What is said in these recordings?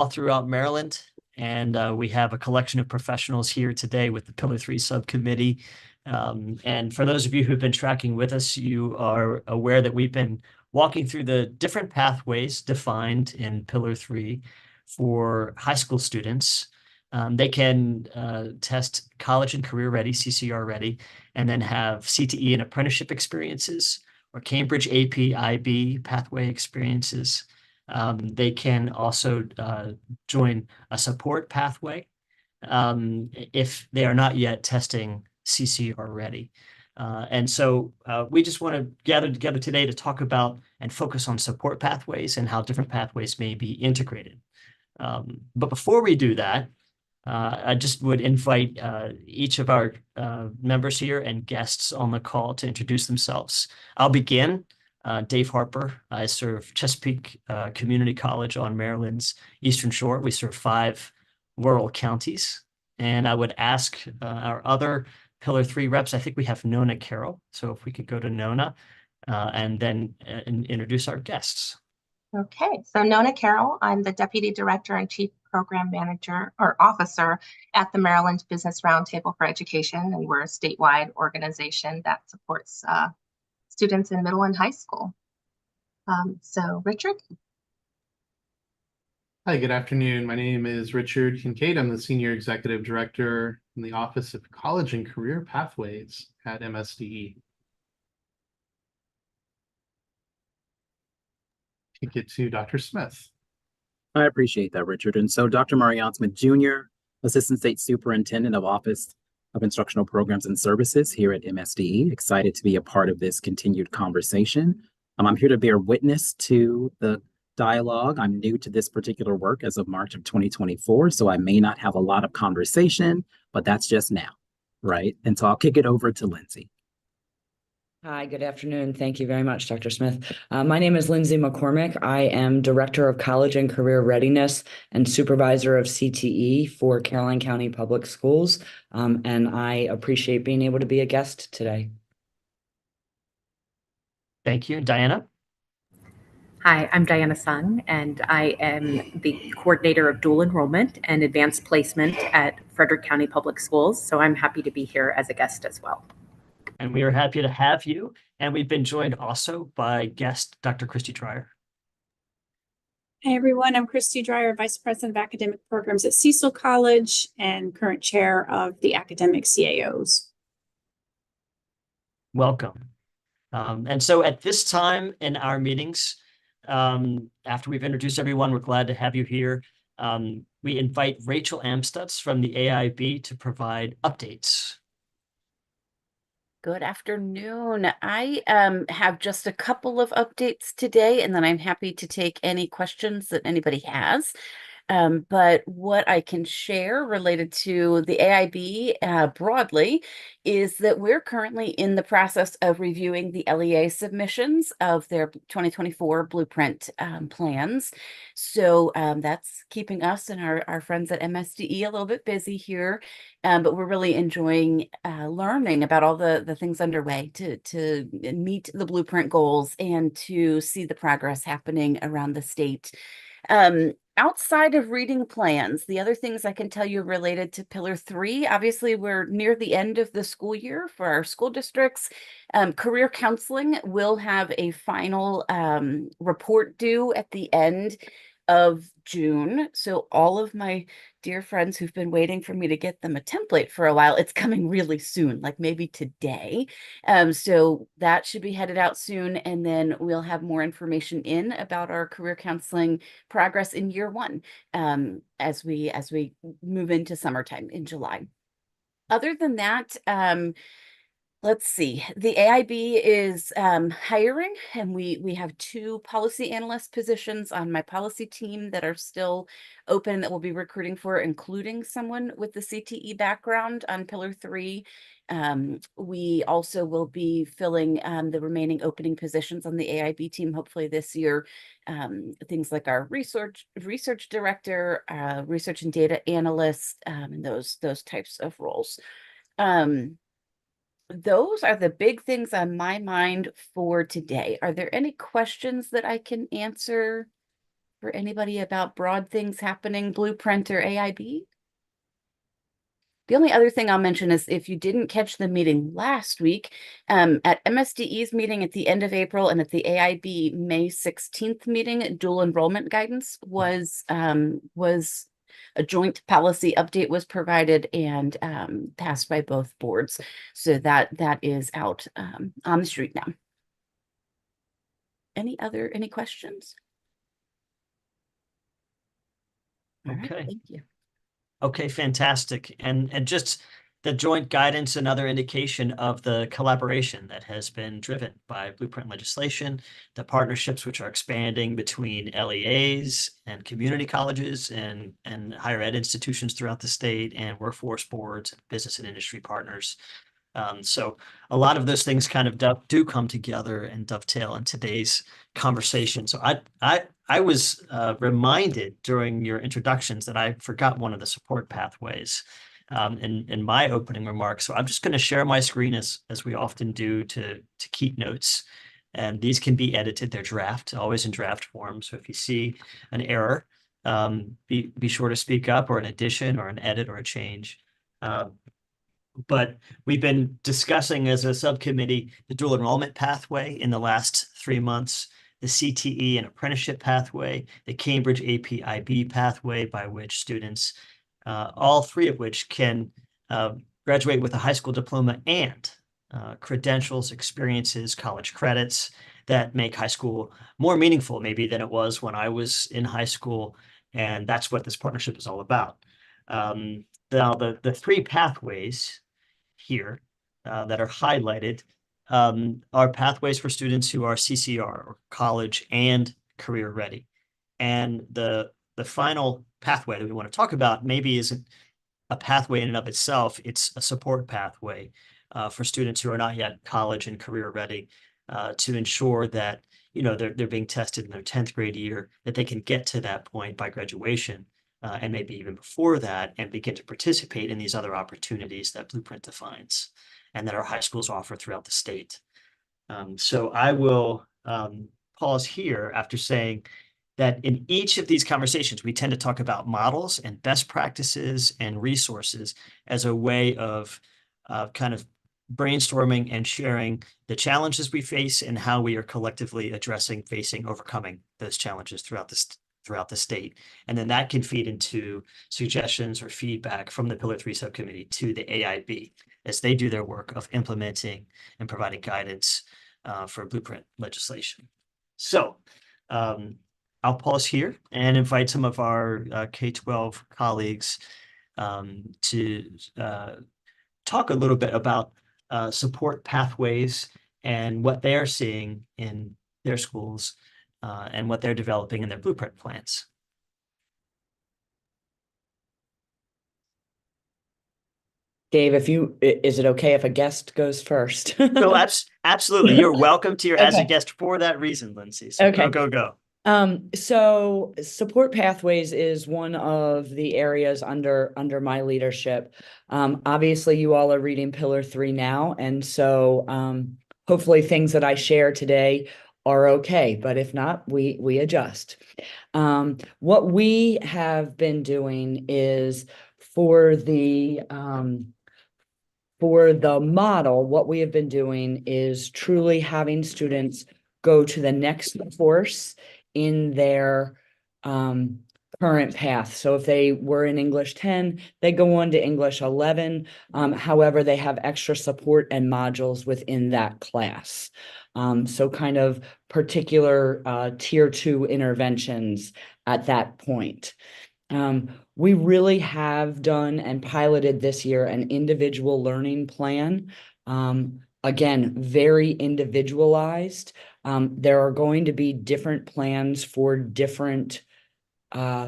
all throughout Maryland. And we have a collection of professionals here today with the Pillar 3 Subcommittee. And for those of you who've been tracking with us, you are aware that we've been walking through the different pathways defined in Pillar 3 for high school students. They can test college and career ready, CCR ready, and then have CTE and apprenticeship experiences or Cambridge AP IB pathway experiences. They can also join a support pathway if they are not yet testing CCR ready. And so we just want to gather together today to talk about and focus on support pathways and how different pathways may be integrated. But before we do that, I just would invite each of our members here and guests on the call to introduce themselves. I'll begin. Dave Harper. I serve Chesapeake Community College on Maryland's Eastern Shore. We serve 5 rural counties. And I would ask our other Pillar 3 reps, I think we have Nona Carroll. So if we could go to Nona and then introduce our guests. Okay, so Nona Carroll, I'm the Deputy Director and Chief Program Manager or Officer at the Maryland Business Roundtable for Education, and we're a statewide organization that supports students in middle and high school. So Richard? Hi, good afternoon. My name is Richard Kincaid. I'm the Senior Executive Director in the Office of College and Career Pathways at MSDE. Take it to Dr. Smith. I appreciate that, Richard. And so Dr. Marianne Smith Jr., Assistant State Superintendent of Office of Instructional Programs and Services here at MSDE. Excited to be a part of this continued conversation. I'm here to bear witness to the dialogue. I'm new to this particular work as of March of 2024, so I may not have a lot of conversation, but that's just now, right? And so I'll kick it over to Lindsay. Hi, good afternoon. Thank you very much, Dr. Smith. My name is Lindsay McCormick. I am Director of College and Career Readiness and Supervisor of CTE for Caroline County Public Schools, and I appreciate being able to be a guest today. Thank you. Diana? Hi, I'm Diana Sung, and I am the Coordinator of Dual Enrollment and Advanced Placement at Frederick County Public Schools, so I'm happy to be here as a guest as well. And we are happy to have you. And we've been joined also by guest Dr. Christy Dreyer. Hi, everyone. I'm Christy Dreyer, Vice President of Academic Programs at Cecil College and current chair of the academic CAOs. Welcome. And so at this time in our meetings, after we've introduced everyone, we're glad to have you here. We invite Rachel Amstutz from the AIB to provide updates. Good afternoon. I have just a couple of updates today, and then I'm happy to take any questions that anybody has. But what I can share related to the AIB broadly is that we're currently in the process of reviewing the LEA submissions of their 2024 blueprint plans. So that's keeping us and our friends at MSDE a little bit busy here. But we're really enjoying learning about all the things underway to meet the blueprint goals and to see the progress happening around the state. Outside of reading plans, the other things I can tell you related to Pillar 3, obviously we're near the end of the school year for our school districts. Career counseling will have a final report due at the end of June. So all of my dear friends who've been waiting for me to get them a template for a while, it's coming really soon, like maybe today. So that should be headed out soon. And then we'll have more information in about our career counseling progress in year 1 as we move into summertime in July. Other than that, let's see. The AIB is hiring, and we have 2 policy analyst positions on my policy team that are still open that we'll be recruiting for, including someone with the CTE background on Pillar 3. We also will be filling the remaining opening positions on the AIB team, hopefully this year. Things like our research director, research and data analyst, and those types of roles. Those are the big things on my mind for today. Are there any questions that I can answer for anybody about broad things happening, Blueprint or AIB? The only other thing I'll mention is if you didn't catch the meeting last week, at MSDE's meeting at the end of April and at the AIB May 16th meeting, dual enrollment guidance was a joint policy update was provided and passed by both boards. So that is out on the street now. Any questions? All right, Okay. thank you. Okay, fantastic. And just the joint guidance, another indication of the collaboration that has been driven by Blueprint legislation, the partnerships which are expanding between LEAs and community colleges and higher ed institutions throughout the state, and workforce boards, business and industry partners. So a lot of those things kind of do come together and dovetail in today's conversation. So I was reminded during your introductions that I forgot one of the support pathways in my opening remarks. So I'm just going to share my screen as we often do to keep notes. And these can be edited. They're draft, always in draft form. So if you see an error, be sure to speak up, or an addition or an edit or a change. But we've been discussing as a subcommittee the dual enrollment pathway in the last 3 months, the CTE and apprenticeship pathway, the Cambridge AP/IB pathway by which students, all three of which can graduate with a high school diploma and credentials, experiences, college credits that make high school more meaningful maybe than it was when I was in high school. And that's what this partnership is all about. Now, the three pathways here that are highlighted are pathways for students who are CCR, or college and career ready. And the final pathway that we want to talk about maybe isn't a pathway in and of itself. It's a support pathway for students who are not yet college and career ready, to ensure that, you know, they're being tested in their 10th grade year, that they can get to that point by graduation. And maybe even before that, and begin to participate in these other opportunities that Blueprint defines and that our high schools offer throughout the state. So I will pause here after saying that in each of these conversations, we tend to talk about models and best practices and resources as a way of kind of brainstorming and sharing the challenges we face and how we are collectively addressing, facing, overcoming those challenges throughout the state. And then that can feed into suggestions or feedback from the Pillar 3 subcommittee to the AIB as they do their work of implementing and providing guidance for Blueprint legislation. So I'll pause here and invite some of our K-12 colleagues to talk a little bit about support pathways and what they're seeing in their schools and what they're developing in their Blueprint plans. Dave, is it okay if a guest goes first? No, absolutely. You're welcome to as a Okay. guest for that reason, Lindsay. So Okay. go. So support pathways is one of the areas under my leadership. Obviously you all are reading Pillar 3 now. And so hopefully things that I share today are okay, but if not, we adjust. What we have been doing is for the model, what we have been doing is truly having students go to the next course in their current path. So if they were in English 10, they go on to English 11. However, they have extra support and modules within that class. So kind of particular tier 2 interventions at that point. We really have done and piloted this year an individual learning plan. Again, very individualized. There are going to be different plans for different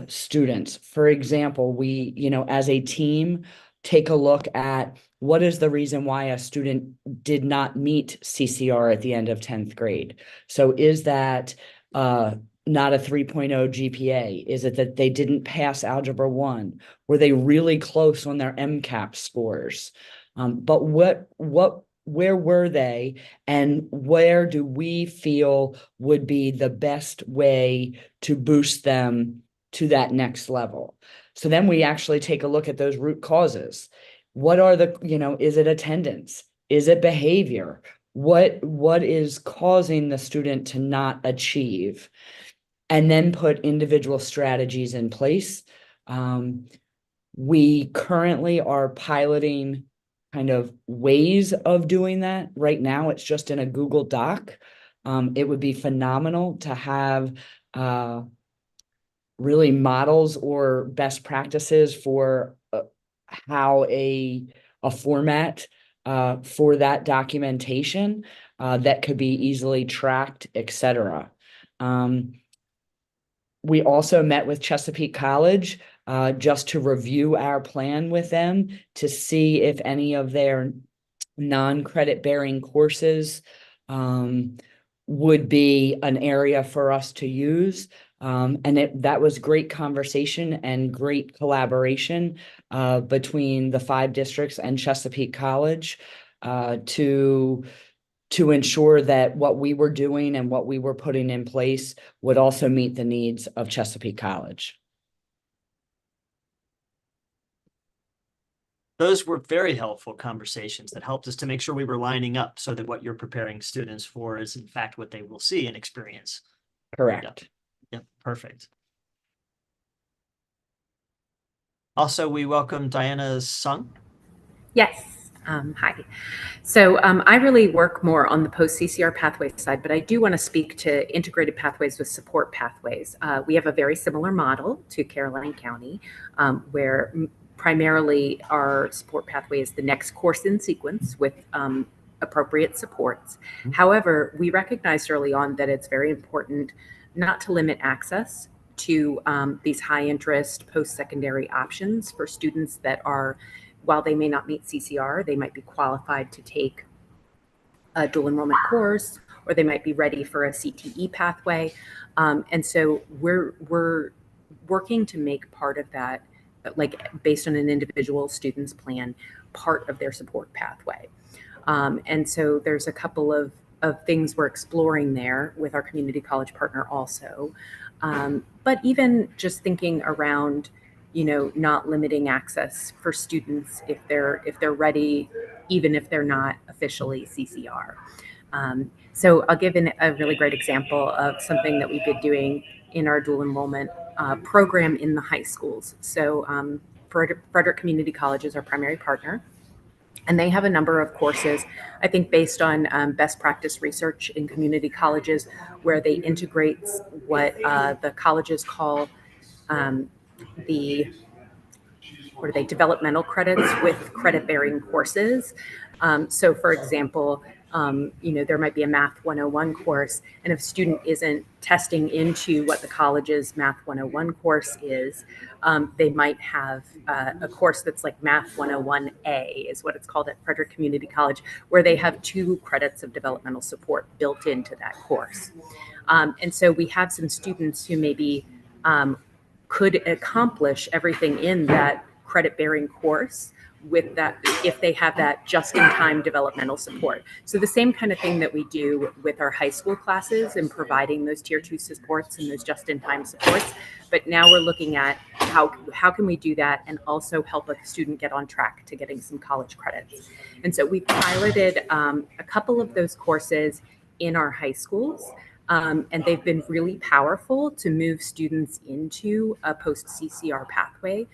students. For example, we, as a team, take a look at what is the reason why a student did not meet CCR at the end of 10th grade. So is that not a 3.0 GPA? Is it that they didn't pass Algebra 1? Were they really close on their MCAP scores? But what where were they, and where do we feel would be the best way to boost them to that next level? So then we actually take a look at those root causes. What are the, is it attendance? Is it behavior? What is causing the student to not achieve? And then put individual strategies in place. We currently are piloting kind of ways of doing that. Right now, it's just in a Google Doc. It would be phenomenal to have really models or best practices for how a format for that documentation that could be easily tracked, etc. We also met with Chesapeake College just to review our plan with them to see if any of their non-credit bearing courses would be an area for us to use. And that was great conversation and great collaboration between the 5 districts and Chesapeake College to ensure that what we were doing and what we were putting in place would also meet the needs of Chesapeake College. Those were very helpful conversations that helped us to make sure we were lining up so that what you're preparing students for is in fact what they will see and experience. Correct. Yep, perfect. Also, we welcome Diana Sung. Yes. Hi. So I really work more on the post-CCR pathway side, but I do want to speak to integrated pathways with support pathways. We have a very similar model to Caroline County, where primarily our support pathway is the next course in sequence with appropriate supports. However, we recognized early on that it's very important not to limit access to these high interest post-secondary options for students that are, while they may not meet CCR, they might be qualified to take a dual enrollment course, or they might be ready for a CTE pathway. And so we're working to make part of that, like based on an individual student's plan, part of their support pathway. And so there's a couple of things we're exploring there with our community college partner also. But even just thinking around, not limiting access for students if they're ready, even if they're not officially CCR. So I'll give a really great example of something that we've been doing in our dual enrollment program in the high schools. So Frederick Community College is our primary partner, and they have a number of courses, I think based on best practice research in community colleges, where they integrate what the colleges call developmental credits with credit-bearing courses. So for example, there might be a Math 101 course, and if a student isn't testing into what the college's Math 101 course is, they might have a course that's like Math 101A is what it's called at Frederick Community College, where they have 2 credits of developmental support built into that course. And so we have some students who maybe could accomplish everything in that credit-bearing course with that, if they have that just-in-time developmental support. So the same kind of thing that we do with our high school classes and providing those tier 2 supports and those just-in-time supports. But now we're looking at how can we do that and also help a student get on track to getting some college credits. And so we piloted a couple of those courses in our high schools. And they've been really powerful to move students into a post-CCR pathway.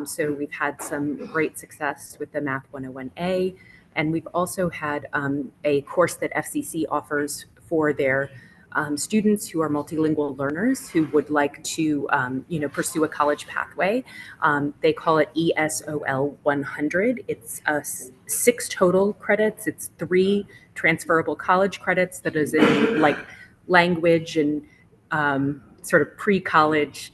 So we've had some great success with the Math 101A, and we've also had a course that FCC offers for their students who are multilingual learners who would like to, pursue a college pathway. They call it ESOL 100. It's 6 total credits. It's 3 transferable college credits that is in like language and sort of pre-college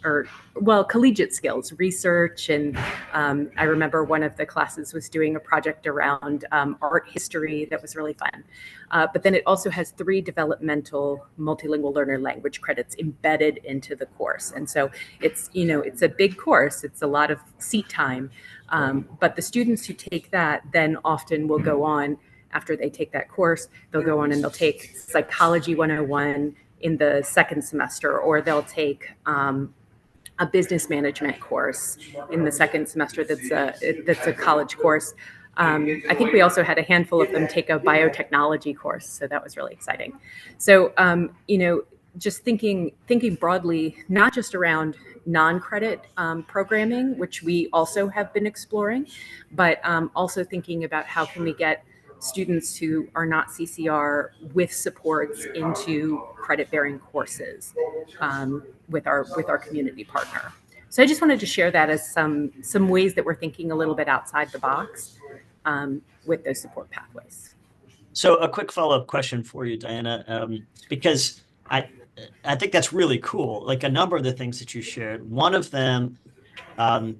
collegiate skills, research. And I remember one of the classes was doing a project around art history that was really fun. But then it also has 3 developmental multilingual learner language credits embedded into the course. And so it's, it's a big course. It's a lot of seat time. But the students who take that then often will go on after they take that course, they'll go on and they'll take Psychology 101 in the second semester, or they'll take a business management course in the second semester that's a college course. I think we also had a handful of them take a biotechnology course, so that was really exciting. So, just thinking broadly, not just around non-credit programming, which we also have been exploring, but also thinking about how can we get students who are not CCR with supports into credit-bearing courses with our community partner. So I just wanted to share that as some ways that we're thinking a little bit outside the box with those support pathways. So a quick follow-up question for you, Diana, because I think that's really cool. Like a number of the things that you shared, one of them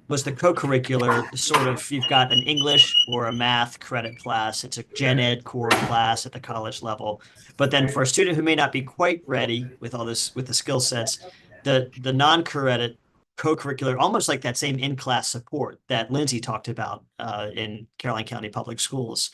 was the co-curricular sort of, you've got an English or a math credit class. It's a gen ed core class at the college level. But then for a student who may not be quite ready with all this, with the skill sets, the non-credit co-curricular, almost like that same in-class support that Lindsay talked about in Caroline County Public Schools.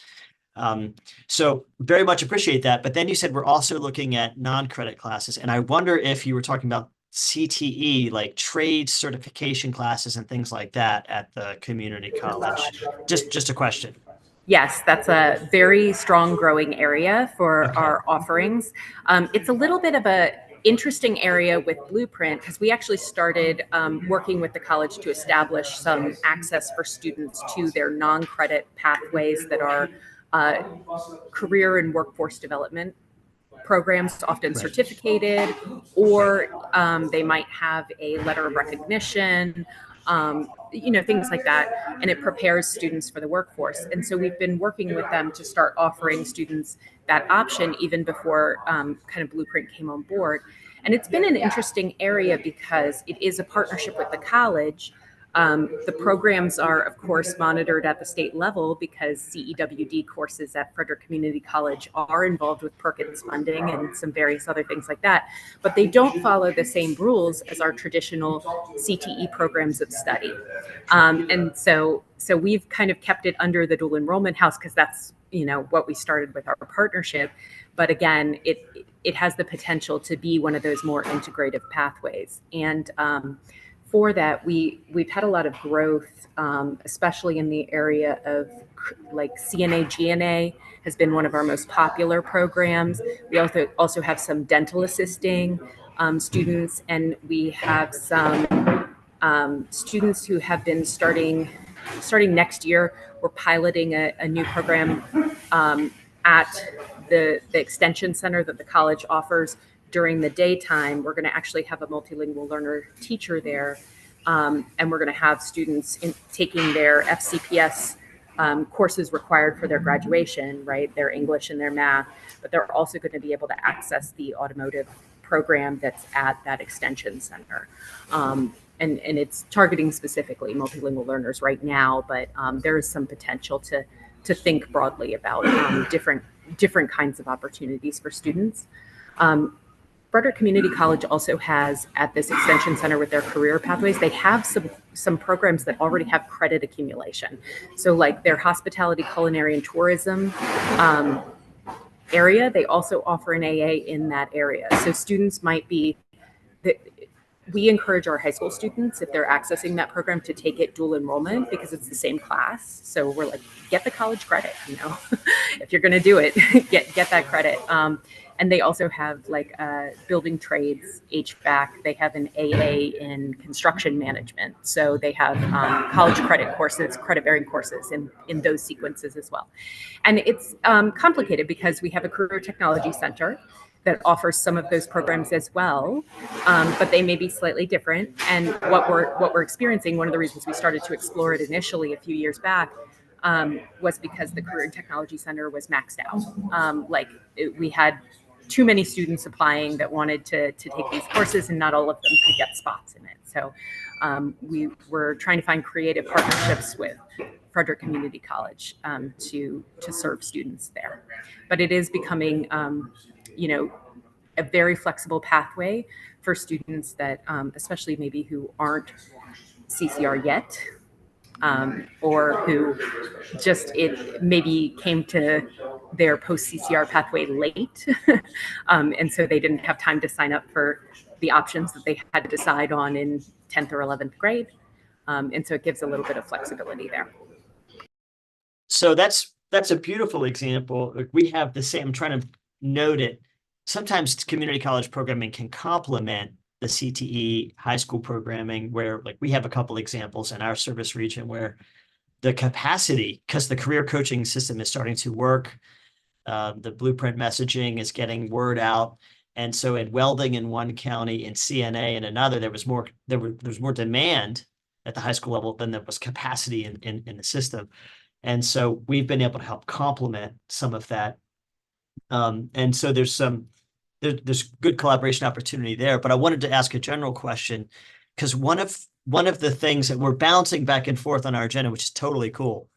So very much appreciate that. But then you said we're also looking at non-credit classes. And I wonder if you were talking about CTE, like trade certification classes and things like that at the community college. Just a question. Yes, that's a very strong growing area for our offerings. It's a little bit of a interesting area with Blueprint because we actually started working with the college to establish some access for students to their non-credit pathways that are career and workforce development programs, often certificated, or they might have a letter of recognition, things like that, and it prepares students for the workforce. And so we've been working with them to start offering students that option even before kind of Blueprint came on board. And it's been an interesting area because it is a partnership with the college. The programs are, of course, monitored at the state level because CEWD courses at Frederick Community College are involved with Perkins funding and some various other things like that. But they don't follow the same rules as our traditional CTE programs of study. And so we've kind of kept it under the dual enrollment house because that's, what we started with our partnership. But again, it has the potential to be one of those more integrative pathways. And for that, we've had a lot of growth, especially in the area of like CNA, GNA has been one of our most popular programs. We also have some dental assisting students, and we have some students who have been starting next year. We're piloting a new program at the extension center that the college offers. During the daytime, we're going to actually have a multilingual learner teacher there, and we're going to have students taking their FCPS courses required for their graduation, right? Their English and their math, but they're also going to be able to access the automotive program that's at that extension center. And it's targeting specifically multilingual learners right now, but there is some potential to think broadly about different kinds of opportunities for students. Frederick Community College also has, at this extension center with their career pathways, they have some programs that already have credit accumulation. So like their hospitality, culinary, and tourism area, they also offer an AA in that area. So students might be, we encourage our high school students, if they're accessing that program, to take it dual enrollment because it's the same class. So we're like, get the college credit, if you're going to do it, get that credit. And they also have like building trades, HVAC. They have an AA in construction management. So they have college credit courses, credit-bearing courses in those sequences as well. And it's complicated because we have a career technology center that offers some of those programs as well, but they may be slightly different. And what we're experiencing, one of the reasons we started to explore it initially a few years back, was because the Career and Technology Center was maxed out. We had too many students applying that wanted to take these courses, and not all of them could get spots in it. So we were trying to find creative partnerships with Frederick Community College to serve students there. But it is becoming, a very flexible pathway for students that, especially maybe who aren't CCR yet, or who just maybe came to their post-CCR pathway late. And so they didn't have time to sign up for the options that they had to decide on in 10th or 11th grade. And so it gives a little bit of flexibility there. So that's a beautiful example. Like, we have the same, I'm trying to note it. Sometimes community college programming can complement the CTE high school programming, where like we have a couple examples in our service region where the capacity, because the career coaching system is starting to work, the blueprint messaging is getting word out. And so at Welding in one county, in CNA in another, there was more demand at the high school level than there was capacity in the system. And so we've been able to help complement some of that. And so there's good collaboration opportunity there. But I wanted to ask a general question, because one of the things that we're bouncing back and forth on our agenda, which is totally cool,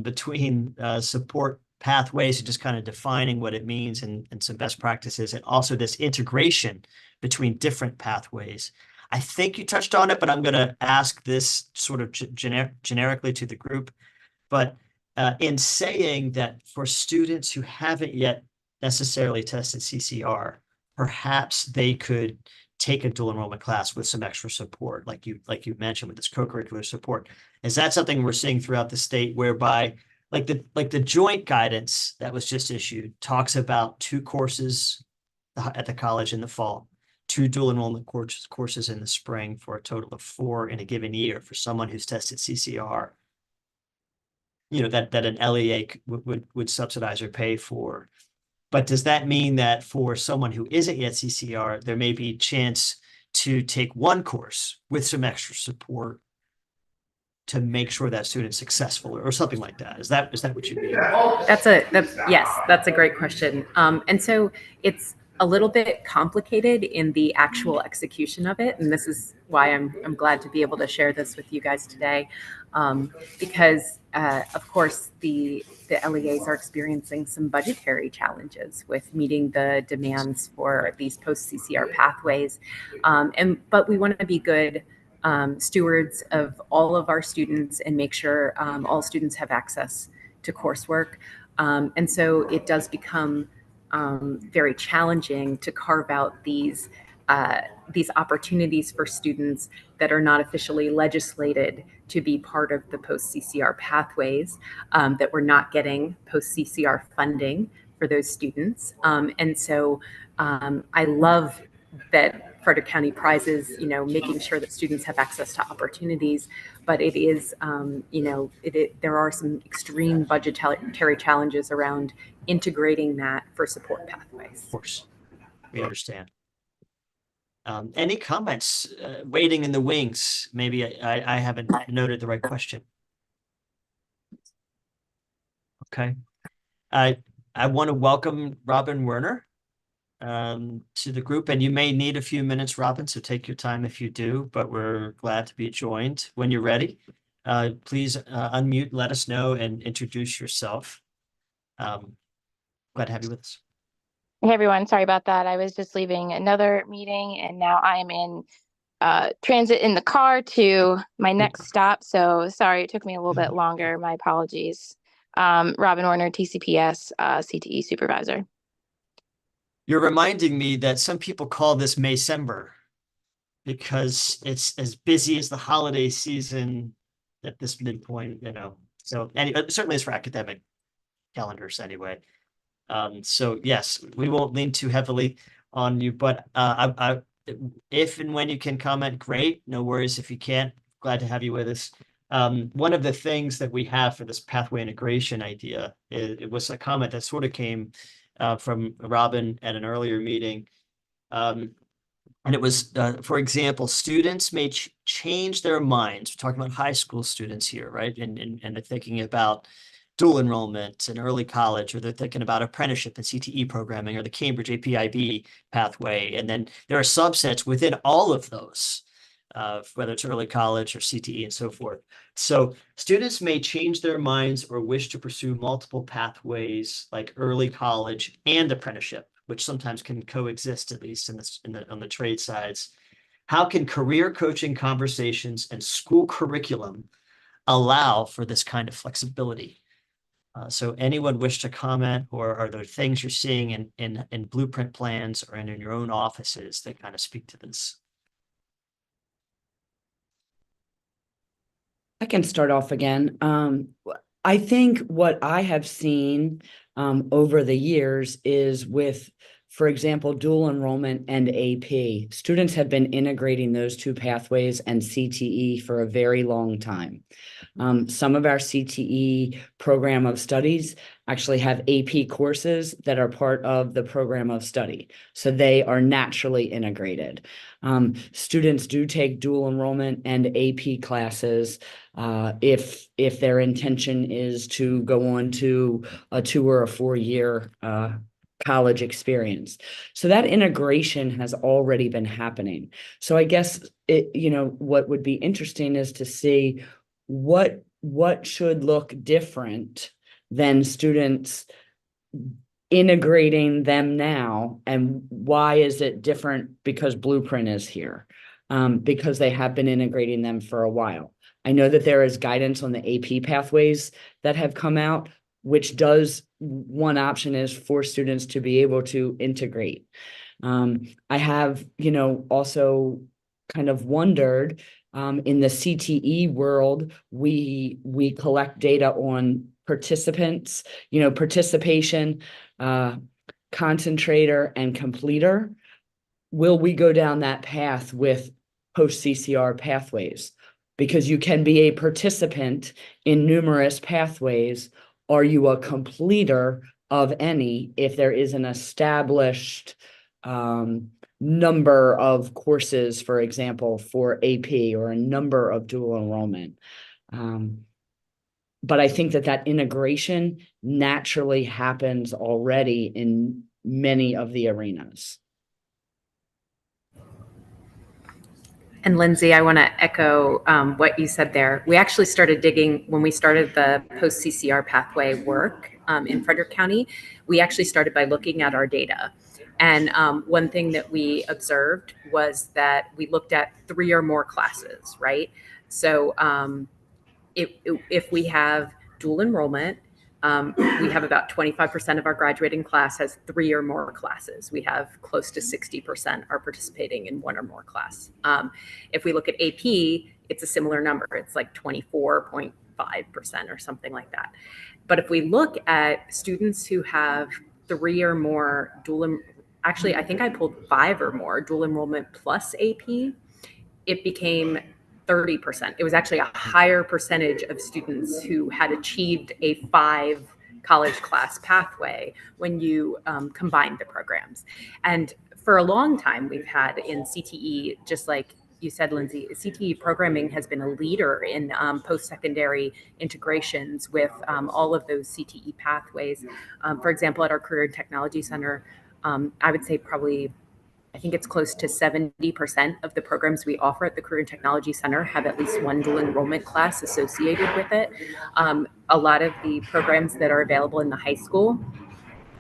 between support pathways and just kind of defining what it means and some best practices, and also this integration between different pathways. I think you touched on it, but I'm going to ask this sort of generically to the group. But in saying that for students who haven't yet necessarily tested CCR, perhaps they could take a dual enrollment class with some extra support, like you mentioned, with this co-curricular support. Is that something we're seeing throughout the state, whereby like the joint guidance that was just issued talks about 2 courses at the college in the fall, 2 dual enrollment courses in the spring, for a total of 4 in a given year for someone who's tested CCR, that an LEA would subsidize or pay for. But does that mean that for someone who isn't yet CCR, there may be a chance to take 1 course with some extra support to make sure that student's successful, or something like that? Is that what you mean? That's a great question. And so it's a little bit complicated in the actual execution of it. And this is why I'm glad to be able to share this with you guys today. Because of course the LEAs are experiencing some budgetary challenges with meeting the demands for these post-CCR pathways. But we want to be good stewards of all of our students and make sure all students have access to coursework. And so it does become very challenging to carve out these opportunities for students that are not officially legislated to be part of the post-CCR pathways, that we're not getting post-CCR funding for those students. And so I love that Frederick County prizes, making sure that students have access to opportunities, but it is, there are some extreme budgetary challenges around integrating that for support pathways. Of course, we understand. Any comments waiting in the wings? Maybe I haven't noted the right question. Okay. I want to welcome Robin Werner to the group, and you may need a few minutes, Robin, so take your time if you do, but we're glad to be joined. When you're ready, please unmute, let us know, and introduce yourself. Glad to have you with us. Hey everyone, sorry about that. I was just leaving another meeting and now I am in transit in the car to my next stop. So sorry, it took me a little bit longer. My apologies. Robin Werner, TCPS, CTE supervisor. You're reminding me that some people call this Maycember because it's as busy as the holiday season at this midpoint, So certainly it's for academic calendars anyway. So yes, we won't lean too heavily on you, but if and when you can comment, great. No worries if you can't. Glad to have you with us. One of the things that we have for this pathway integration idea, it was a comment that sort of came from Robin at an earlier meeting. And it was, for example, students may change their minds. We're talking about high school students here, right? And they're thinking about dual enrollment in early college, or they're thinking about apprenticeship and CTE programming, or the Cambridge APIB pathway. And then there are subsets within all of those, whether it's early college or CTE and so forth. So students may change their minds or wish to pursue multiple pathways like early college and apprenticeship, which sometimes can coexist, at least on the trade sides. How can career coaching conversations and school curriculum allow for this kind of flexibility? So anyone wish to comment, or are there things you're seeing in blueprint plans or in your own offices that kind of speak to this? I can start off again. I think what I have seen over the years is with, for example, dual enrollment and AP. Students have been integrating those two pathways and CTE for a very long time. Some of our CTE program of studies actually have AP courses that are part of the program of study. So they are naturally integrated. Students do take dual enrollment and AP classes if their intention is to go on to a 2 or a 4-year college experience. So that integration has already been happening. So I guess what would be interesting is to see what should look different than students integrating them now, and why is it different because Blueprint is here? Because they have been integrating them for a while. I know that there is guidance on the AP pathways that have come out, which does, one option is for students to be able to integrate. I have, also kind of wondered, in the CTE world, we collect data on participants, participation, concentrator, and completer. Will we go down that path with post-CCR pathways? Because you can be a participant in numerous pathways. Are you a completer of any if there is an established number of courses, for example, for AP, or a number of dual enrollment? But I think that integration naturally happens already in many of the arenas. And Lindsay, I want to echo what you said there. We actually started digging when we started the post-CCR pathway work in Frederick County. We actually started by looking at our data. And one thing that we observed was that we looked at 3 or more classes, right? So if we have dual enrollment, we have about 25% of our graduating class has 3 or more classes. We have close to 60% are participating in 1 or more class. If we look at AP, it's a similar number. It's like 24.5% or something like that. But if we look at students who have 3 or more actually, I think I pulled 5 or more dual enrollment plus AP, it became 30%. It was actually a higher percentage of students who had achieved a 5 college class pathway when you combined the programs. And for a long time, we've had in CTE, just like you said, Lindsay, CTE programming has been a leader in post-secondary integrations with all of those CTE pathways. For example, at our Career and Technology Center, I would say probably, I think it's close to 70% of the programs we offer at the Career and Technology Center have at least 1 dual enrollment class associated with it. A lot of the programs that are available in the high school,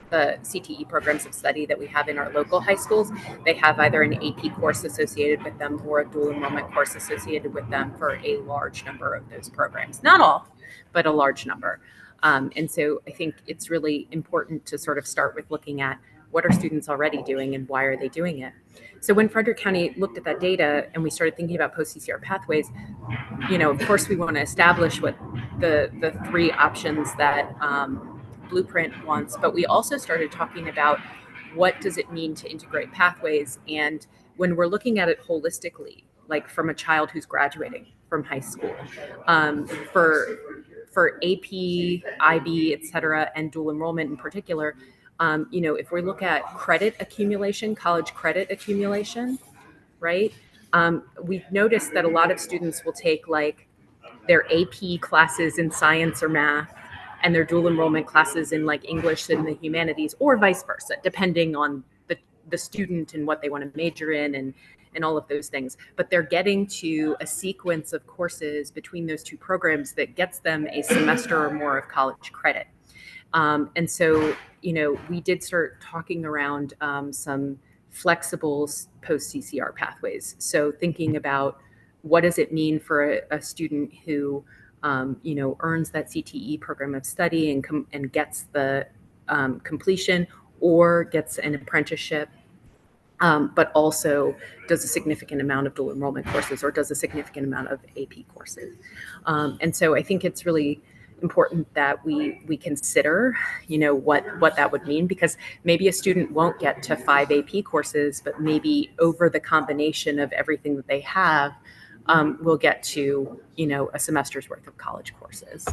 the CTE programs of study that we have in our local high schools, they have either an AP course associated with them or a dual enrollment course associated with them for a large number of those programs. Not all, but a large number. And so I think it's really important to sort of start with looking at what are students already doing and why are they doing it? So when Frederick County looked at that data and we started thinking about post-CCR pathways, of course we want to establish what the 3 options that Blueprint wants, but we also started talking about what does it mean to integrate pathways. And when we're looking at it holistically, like from a child who's graduating from high school, for AP, IB, et cetera, and dual enrollment in particular, if we look at credit accumulation, college credit accumulation, right? We've noticed that a lot of students will take like their AP classes in science or math and their dual enrollment classes in like English and the humanities, or vice versa, depending on the student and what they want to major in and all of those things. But they're getting to a sequence of courses between those 2 programs that gets them a semester or more of college credit. And so, we did start talking around some flexible post-CCR pathways. So thinking about what does it mean for a student who earns that CTE program of study and gets the completion or gets an apprenticeship, but also does a significant amount of dual enrollment courses or does a significant amount of AP courses. And so I think it's really important that we consider, what that would mean, because maybe a student won't get to 5 AP courses, but maybe over the combination of everything that they have, we'll get to, a semester's worth of college courses.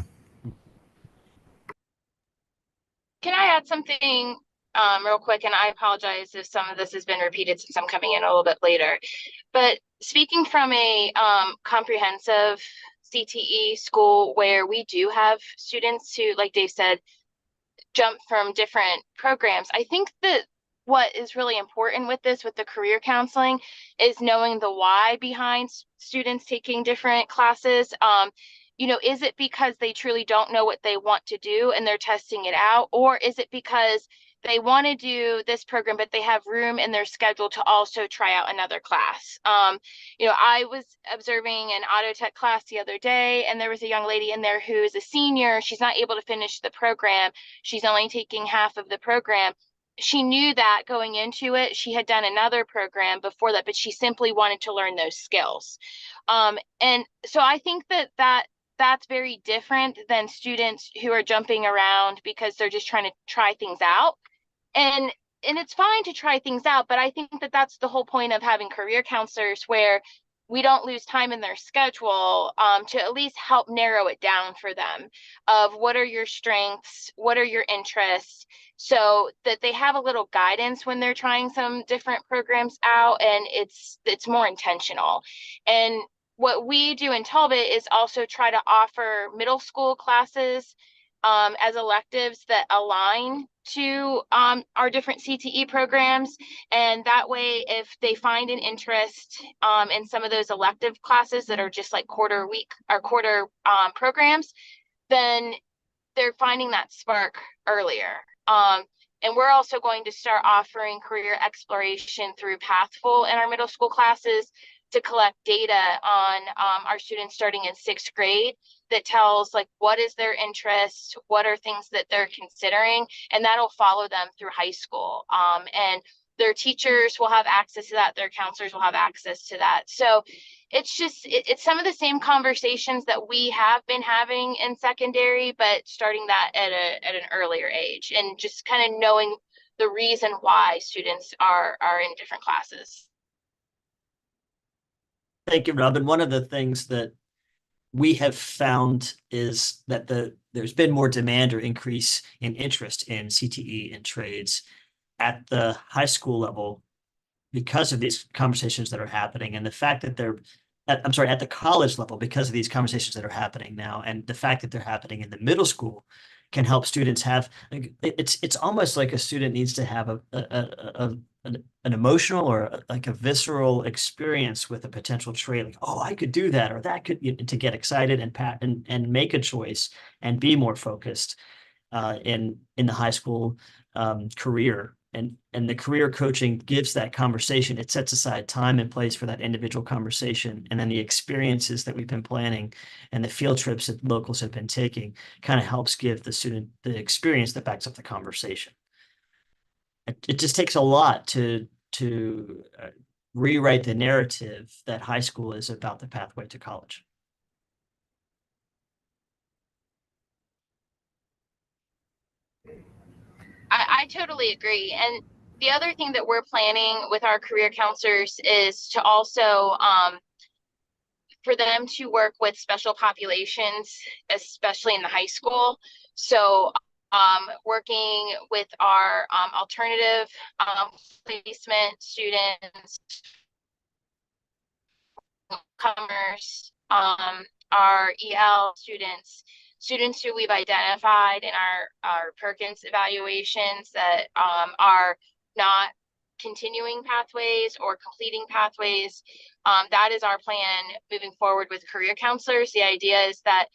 Can I add something real quick? And I apologize if some of this has been repeated since I'm coming in a little bit later. But speaking from a comprehensive CTE school where we do have students who, like Dave said, jump from different programs, I think that what is really important with this, with the career counseling, is knowing the why behind students taking different classes. Is it because they truly don't know what they want to do and they're testing it out? Or is it because they want to do this program, but they have room in their schedule to also try out another class? I was observing an auto tech class the other day, and there was a young lady in there who's a senior. She's not able to finish the program. She's only taking half of the program. She knew that going into it. She had done another program before that, but she simply wanted to learn those skills. And so I think that's very different than students who are jumping around because they're just trying to try things out. And it's fine to try things out, but I think that that's the whole point of having career counselors, where we don't lose time in their schedule to at least help narrow it down for them of what are your strengths, what are your interests, so that they have a little guidance when they're trying some different programs out, and it's more intentional. And what we do in Talbot is also try to offer middle school classes as electives that align to our different CTE programs. And that way, if they find an interest in some of those elective classes that are just like quarter programs, then they're finding that spark earlier. And we're also going to start offering career exploration through Pathful in our middle school classes to collect data on our students starting in 6th grade that tells like what is their interest, what are things that they're considering, and that'll follow them through high school. And their teachers will have access to that, their counselors will have access to that. So it's some of the same conversations that we have been having in secondary, but starting that at an earlier age, and just kind of knowing the reason why students are in different classes. Thank you, Robin. One of the things that we have found is that there's been more demand or increase in interest in CTE and trades at the high school level because of these conversations that are happening, and the fact that at the college level because of these conversations that are happening now, and the fact that they're happening in the middle school can help students have, it's almost like a student needs to have an emotional or like a visceral experience with a potential trade, like, oh, I could do that, or that could, to get excited and make a choice and be more focused in the high school career. And the career coaching gives that conversation. It sets aside time and place for that individual conversation. And then the experiences that we've been planning and the field trips that locals have been taking kind of helps give the student the experience that backs up the conversation. It just takes a lot to rewrite the narrative that high school is about the pathway to college. I totally agree. And the other thing that we're planning with our career counselors is to also for them to work with special populations, especially in the high school. So working with our alternative placement students, commerce, our EL students who we've identified in our Perkins evaluations that are not continuing pathways or completing pathways. That is our plan moving forward with career counselors. The idea is that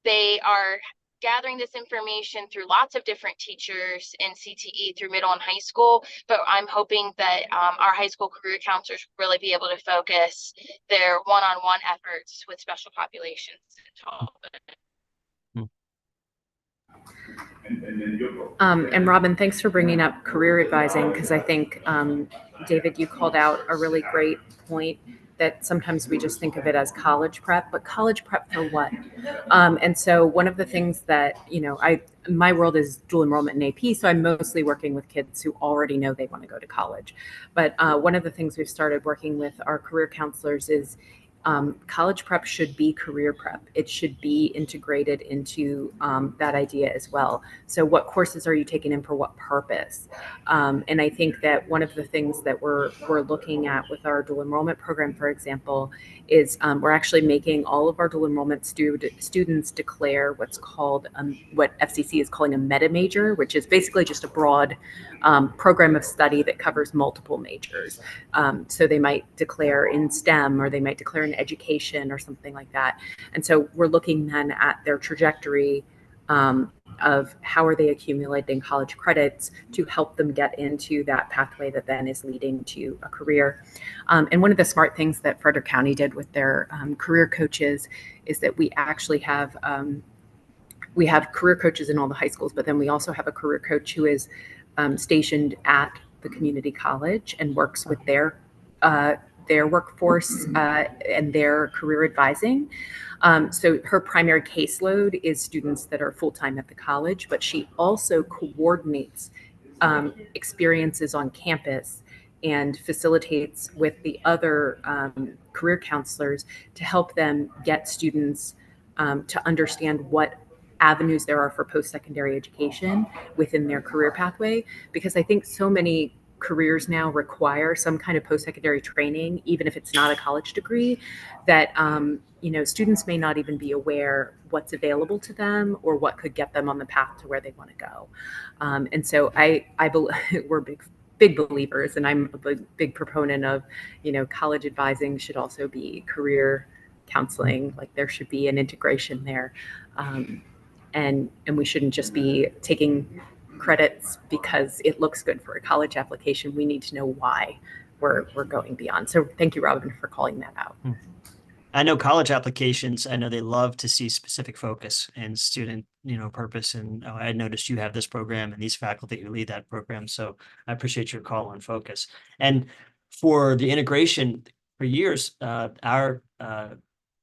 they are gathering this information through lots of different teachers in CTE through middle and high school, but I'm hoping that our high school career counselors will really be able to focus their one-on-one efforts with special populations. And Robin, thanks for bringing up career advising, because I think, David, you called out a really great point that sometimes we just think of it as college prep, but college prep for what? And so one of the things that, my world is dual enrollment in AP, so I'm mostly working with kids who already know they want to go to college. But one of the things we've started working with our career counselors is college prep should be career prep. It should be integrated into that idea as well. So what courses are you taking and for what purpose? And I think that one of the things that we're looking at with our dual enrollment program, for example, is we're actually making all of our dual enrollment students declare what's called, what FCC is calling a meta major, which is basically just a broad program of study that covers multiple majors. So they might declare in STEM, or they might declare in education or something like that. And so we're looking then at their trajectory of how are they accumulating college credits to help them get into that pathway that then is leading to a career. And one of the smart things that Frederick County did with their career coaches is that we actually have career coaches in all the high schools, but then we also have a career coach who is stationed at the community college and works with their workforce and their career advising. So her primary caseload is students that are full-time at the college, but she also coordinates experiences on campus and facilitates with the other career counselors to help them get students to understand what avenues there are for post-secondary education within their career pathway, because I think so many careers now require some kind of post-secondary training, even if it's not a college degree, that students may not even be aware what's available to them or what could get them on the path to where they want to go. And so I believe we're big believers, and I'm a big proponent of, college advising should also be career counseling. Like, there should be an integration there. And we shouldn't just be taking credits because it looks good for a college application. We need to know why we're going beyond. So thank you, Robin, for calling that out. I know college applications, I know they love to see specific focus and student, purpose. And I noticed you have this program and these faculty who lead that program. So I appreciate your call on focus. And for the integration, for years, our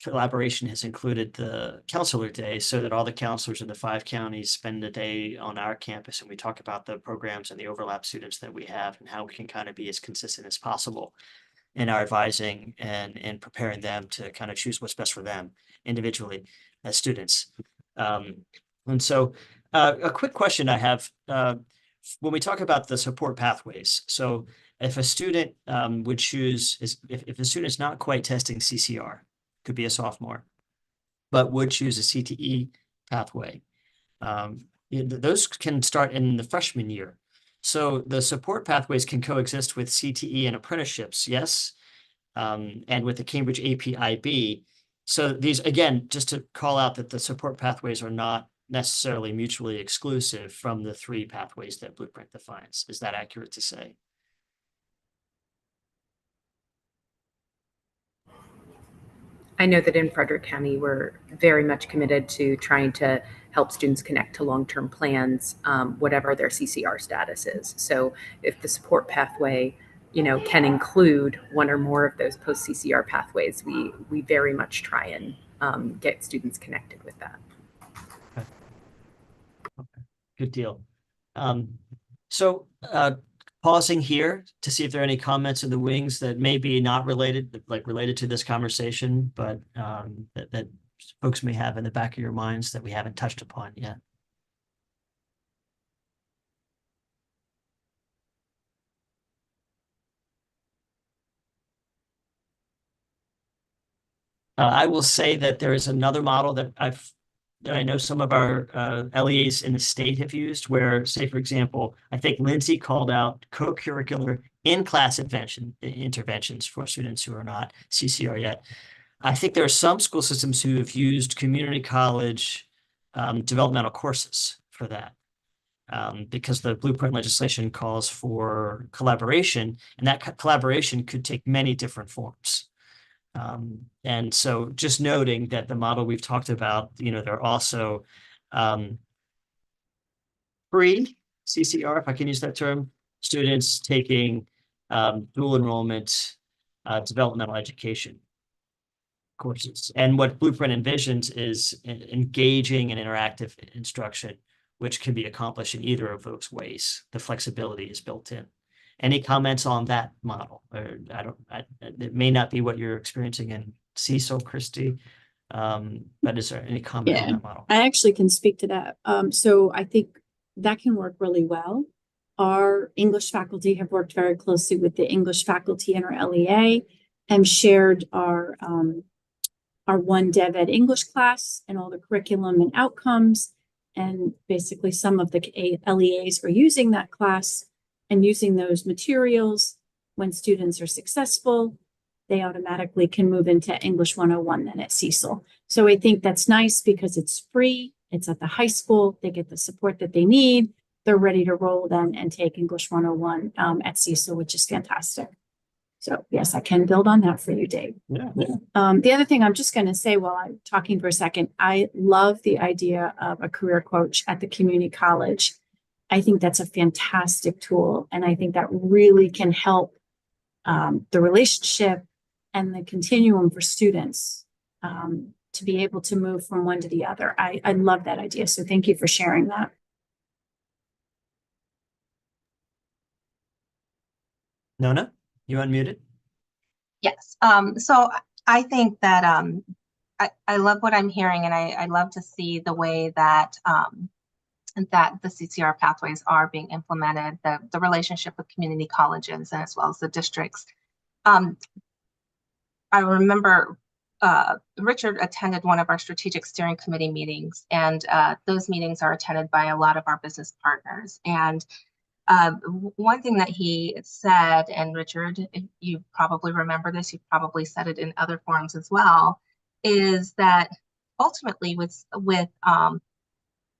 collaboration has included the counselor day, so that all the counselors in the 5 counties spend a day on our campus and we talk about the programs and the overlap students that we have and how we can kind of be as consistent as possible in our advising and preparing them to kind of choose what's best for them individually as students. And so a quick question I have, when we talk about the support pathways, so if a student would choose, if a student is not quite testing CCR, could be a sophomore, but would choose a CTE pathway, those can start in the freshman year. So the support pathways can coexist with CTE and apprenticeships, yes, and with the Cambridge AP-IB. So these, again, just to call out that the support pathways are not necessarily mutually exclusive from the 3 pathways that Blueprint defines. Is that accurate to say? I know that in Frederick County, we're very much committed to trying to help students connect to long-term plans, whatever their CCR status is. So if the support pathway, can include one or more of those post-CCR pathways, we very much try and get students connected with that. Okay. Good deal. So pausing here to see if there are any comments in the wings that may be not related to this conversation, but that folks may have in the back of your minds that we haven't touched upon yet. I will say that there is another model that I know some of our LEAs in the state have used, where, say, for example, I think Lindsay called out co-curricular in-class interventions for students who are not CCR yet. I think there are some school systems who have used community college developmental courses for that, because the Blueprint legislation calls for collaboration, and that collaboration could take many different forms. And so just noting that the model we've talked about, there are also pre-CCR, if I can use that term, students taking dual enrollment developmental education courses. And what Blueprint envisions is engaging and interactive instruction, which can be accomplished in either of those ways. The flexibility is built in. Any comments on that model? Or it may not be what you're experiencing in CESO, Christy, but is there any comment on Yeah. that model? I actually can speak to that. So I think that can work really well. Our English faculty have worked very closely with the English faculty in our LEA and shared our one Dev Ed English class and all the curriculum and outcomes. And basically some of the LEAs are using that class and using those materials. When students are successful, they automatically can move into English 101 then at Cecil. So I think that's nice because it's free. It's at the high school. They get the support that they need. They're ready to roll then and take English 101 at Cecil, which is fantastic. So yes, I can build on that for you, Dave. Yeah. The other thing I'm just going to say while I'm talking for a second, I love the idea of a career coach at the community college. I think that's a fantastic tool. And I think that really can help the relationship and the continuum for students to be able to move from one to the other. I love that idea. So thank you for sharing that. Nona, you unmuted? Yes. So I think that I love what I'm hearing, and I love to see the way that that the CCR pathways are being implemented, the relationship with community colleges and as well as the districts. I remember Richard attended one of our strategic steering committee meetings, and those meetings are attended by a lot of our business partners. And one thing that he said, and Richard, you probably remember this, you've probably said it in other forums as well, is that ultimately with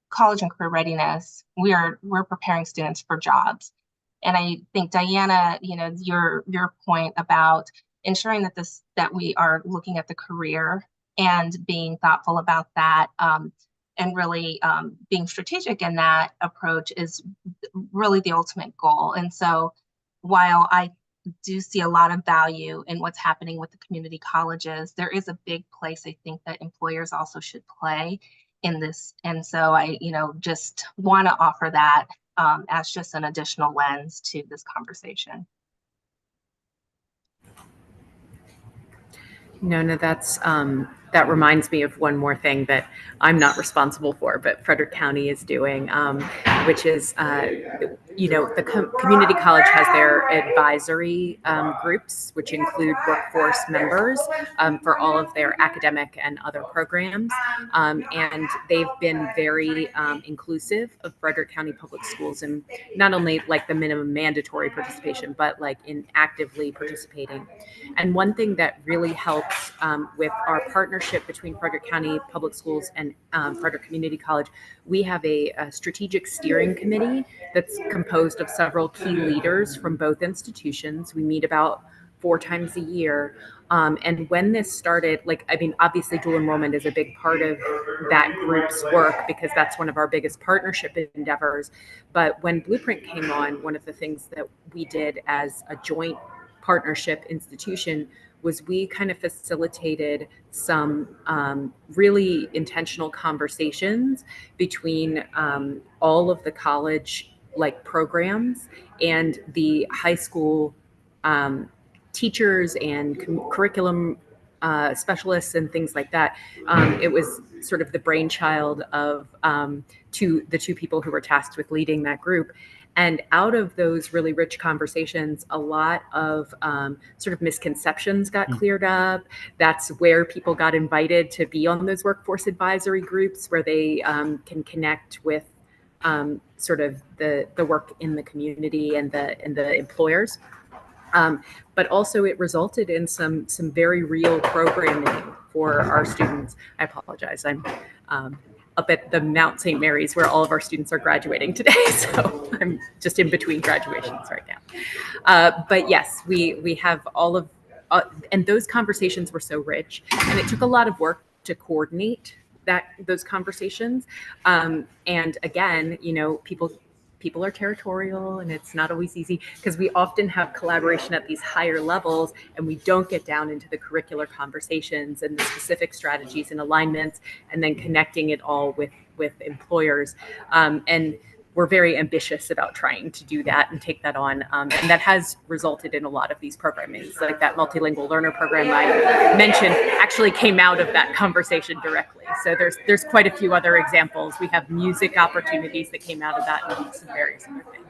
college and career readiness, we're preparing students for jobs. And I think, Diana, your point about ensuring that we are looking at the career and being thoughtful about that, and really being strategic in that approach is really the ultimate goal. And so while I do see a lot of value in what's happening with the community colleges, there is a big place I think that employers also should play in this. And so I, just want to offer that as just an additional lens to this conversation. No, that reminds me of one more thing that I'm not responsible for, but Frederick County is doing, which is, the community college has their advisory groups, which include workforce members for all of their academic and other programs. And they've been very inclusive of Frederick County Public Schools, and not only like the minimum mandatory participation, but like in actively participating. And one thing that really helps with our partnership between Frederick County Public Schools and Frederick Community College, we have a strategic steering committee that's composed of several key leaders from both institutions. We meet about 4 times a year. And when this started, obviously dual enrollment is a big part of that group's work because that's one of our biggest partnership endeavors. But when Blueprint came on, one of the things that we did as a joint partnership institution was we kind of facilitated some really intentional conversations between all of the college programs and the high school teachers and curriculum specialists and things like that. It was sort of the brainchild of the two people who were tasked with leading that group. And out of those really rich conversations, a lot of sort of misconceptions got cleared up. That's where people got invited to be on those workforce advisory groups where they can connect with sort of the work in the community and the employers. But also it resulted in some very real programming for our students. I apologize. I'm up at the Mount St. Mary's where all of our students are graduating today. So I'm just in between graduations right now. But yes, we have all of, and those conversations were so rich, and it took a lot of work to coordinate those conversations. And again, people are territorial, and it's not always easy because we often have collaboration at these higher levels, and we don't get down into the curricular conversations and the specific strategies and alignments, and then connecting it all with employers. And we're very ambitious about trying to do that and take that on. And that has resulted in a lot of these programming. Like that multilingual learner program I mentioned actually came out of that conversation directly. So there's quite a few other examples. We have music opportunities that came out of that and some various other things.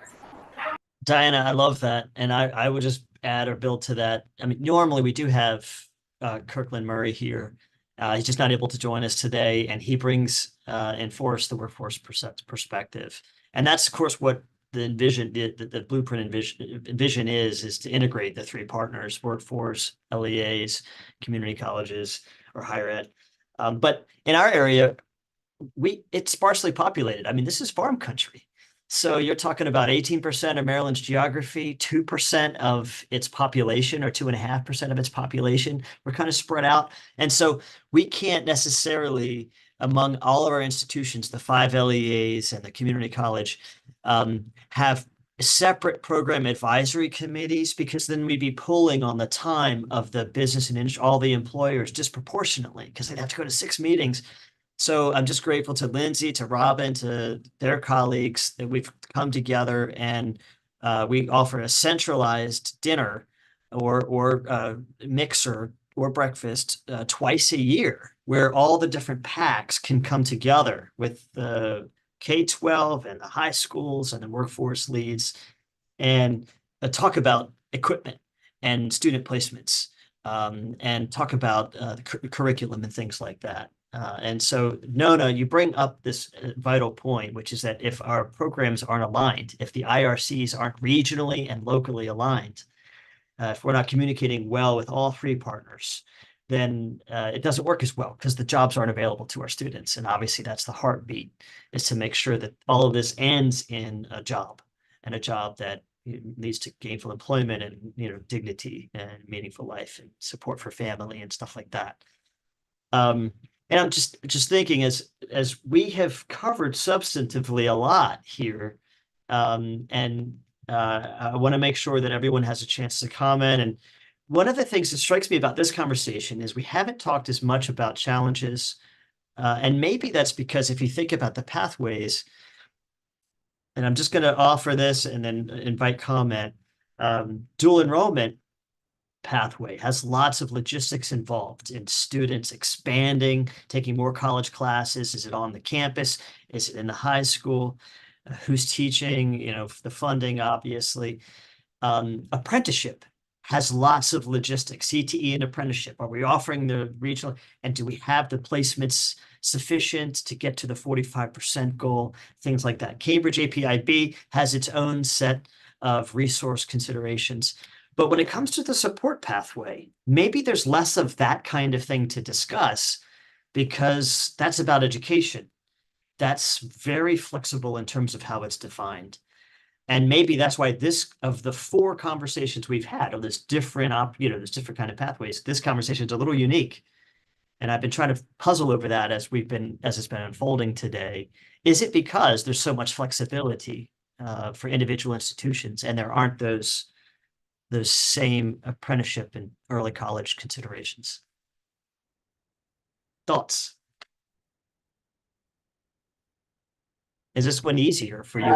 Diana, I love that. And I would just add or build to that. I mean, normally we do have Kirkland Murray here. He's just not able to join us today, and he brings in force the workforce perspective. And that's, of course, what the blueprint envision is to integrate the three partners: workforce, LEAs, community colleges, or higher ed. But in our area, it's sparsely populated. I mean, this is farm country. So you're talking about 18% of Maryland's geography, 2% of its population, or 2.5% of its population. We're kind of spread out. And so we can't necessarily, among all of our institutions, the 5 LEAs and the community college, have separate program advisory committees, because then we'd be pulling on the time of the business and industry, all the employers disproportionately, because they'd have to go to 6 meetings. So I'm just grateful to Lindsay, to Robin, to their colleagues that we've come together, and we offer a centralized dinner or mixer or breakfast twice a year, where all the different packs can come together with the K-12 and the high schools and the workforce leads, and talk about equipment and student placements, and talk about the curriculum and things like that. And so, Nona, you bring up this vital point, which is that if our programs aren't aligned, if the IRCs aren't regionally and locally aligned, if we're not communicating well with all 3 partners, then it doesn't work as well, because the jobs aren't available to our students. And obviously that's the heartbeat, is to make sure that all of this ends in a job, and a job that leads to gainful employment and, dignity and meaningful life and support for family and stuff like that. And I'm just thinking, as we have covered substantively a lot here, and I want to make sure that everyone has a chance to comment. And one of the things that strikes me about this conversation is we haven't talked as much about challenges, and maybe that's because if you think about the pathways, and I'm just going to offer this and then invite comment, dual enrollment pathway has lots of logistics involved in students expanding, taking more college classes. Is it on the campus? Is it in the high school? Who's teaching? The funding, obviously. Apprenticeship has lots of logistics, CTE and apprenticeship. Are we offering the regional, and do we have the placements sufficient to get to the 45% goal? Things like that. Cambridge APIB has its own set of resource considerations. But when it comes to the support pathway, maybe there's less of that kind of thing to discuss, because that's about education. That's very flexible in terms of how it's defined. And maybe that's why of the 4 conversations we've had on this different, this different kind of pathways, this conversation is a little unique. And I've been trying to puzzle over that as it's been unfolding today. Is it because there's so much flexibility for individual institutions, and there aren't those same apprenticeship and early college considerations? Thoughts? Is this one easier for you?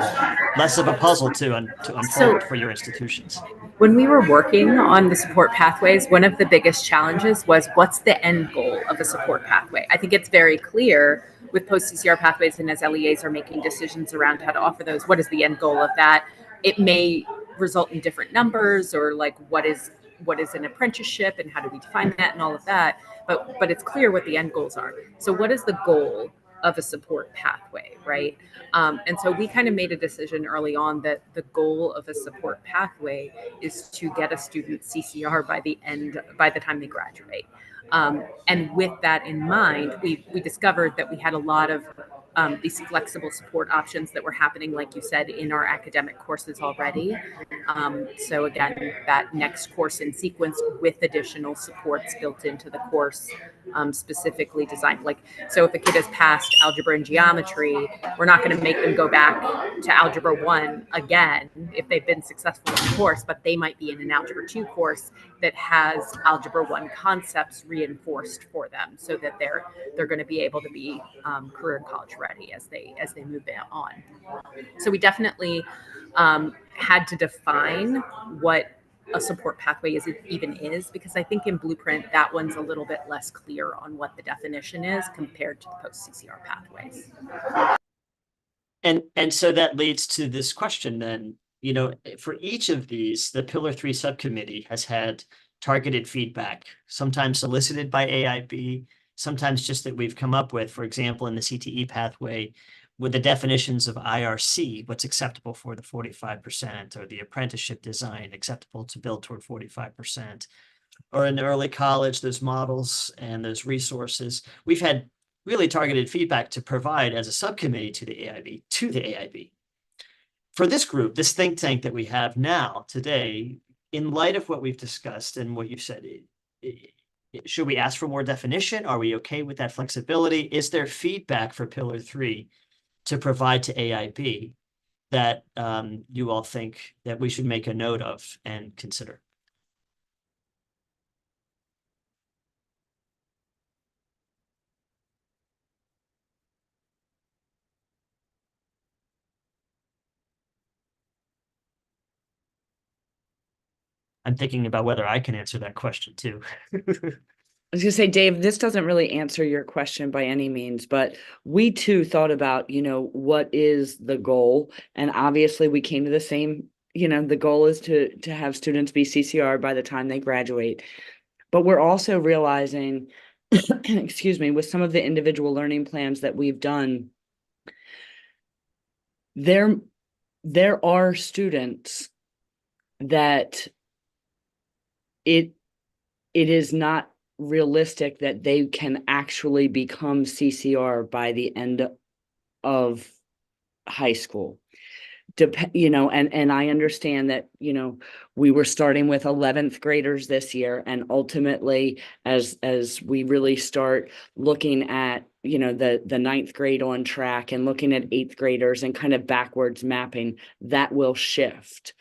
Less of a puzzle to unfold for your institutions? When we were working on the support pathways, one of the biggest challenges was, what's the end goal of a support pathway? I think it's very clear with post-CCR pathways, and as LEAs are making decisions around how to offer those, what is the end goal of that? It may result in different numbers, or like what is an apprenticeship and how do we define that and all of that, but it's clear what the end goals are. So what is the goal of a support pathway, right? And so we kind of made a decision early on that the goal of a support pathway is to get a student CCR by the time they graduate. And with that in mind, we discovered that we had a lot of these flexible support options that were happening, like you said, in our academic courses already. So again, that next course in sequence with additional supports built into the course specifically designed. Like, so if a kid has passed algebra and geometry, we're not going to make them go back to algebra 1 again if they've been successful in the course, but they might be in an algebra 2 course that has algebra 1 concepts reinforced for them, so that they're going to be able to be career and college ready as they move on. So we definitely had to define what a support pathway even is, because I think in Blueprint that one's a little bit less clear on what the definition is compared to the post CCR pathways. And so that leads to this question then, you know, for each of these, the Pillar 3 subcommittee has had targeted feedback, sometimes solicited by AIB, sometimes just that we've come up with, for example, in the CTE pathway, with the definitions of IRC, what's acceptable for the 45%, or the apprenticeship design acceptable to build toward 45%, or in early college, those models and those resources. We've had really targeted feedback to provide as a subcommittee to the AIB. For this group, this think tank that we have now today, in light of what we've discussed and what you've said, should we ask for more definition? Are we okay with that flexibility? Is there feedback for Pillar 3 to provide to AIB that you all think that we should make a note of and consider? I'm thinking about whether I can answer that question too. I was gonna say, Dave, this doesn't really answer your question by any means, but we too thought about, you know, what is the goal? And obviously we came to the same, you know, the goal is to have students be CCR by the time they graduate. But we're also realizing, excuse me, with some of the individual learning plans that we've done, there are students that it is not realistic that they can actually become CCR by the end of high school. You know, and I understand that, you know, we were starting with 11th graders this year, and ultimately as we really start looking at, you know, the ninth grade on track and looking at 8th graders and kind of backwards mapping, that will shift.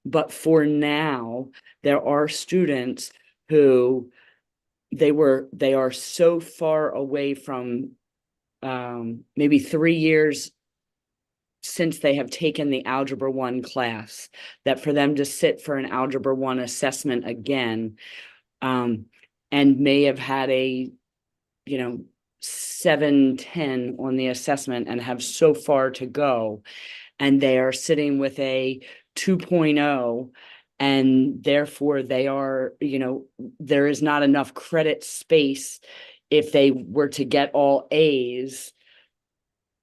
But for now, there are students who they are so far away from maybe 3 years since they have taken the Algebra 1 class, that for them to sit for an Algebra 1 assessment again, and may have had a, you know, 710 on the assessment and have so far to go, and they are sitting with a 2.0, and therefore they are, you know, there is not enough credit space if they were to get all A's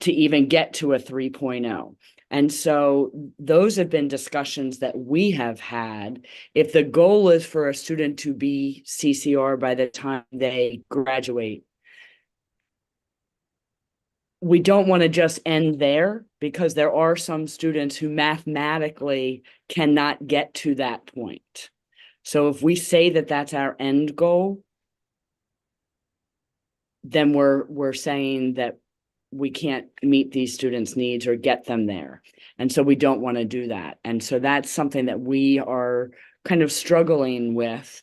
to even get to a 3.0. And so those have been discussions that we have had. If the goal is for a student to be CCR by the time they graduate, we don't want to just end there, because there are some students who mathematically cannot get to that point. So if we say that that's our end goal, then we're saying that we can't meet these students' needs or get them there. And so we don't want to do that. And so that's something that we are kind of struggling with,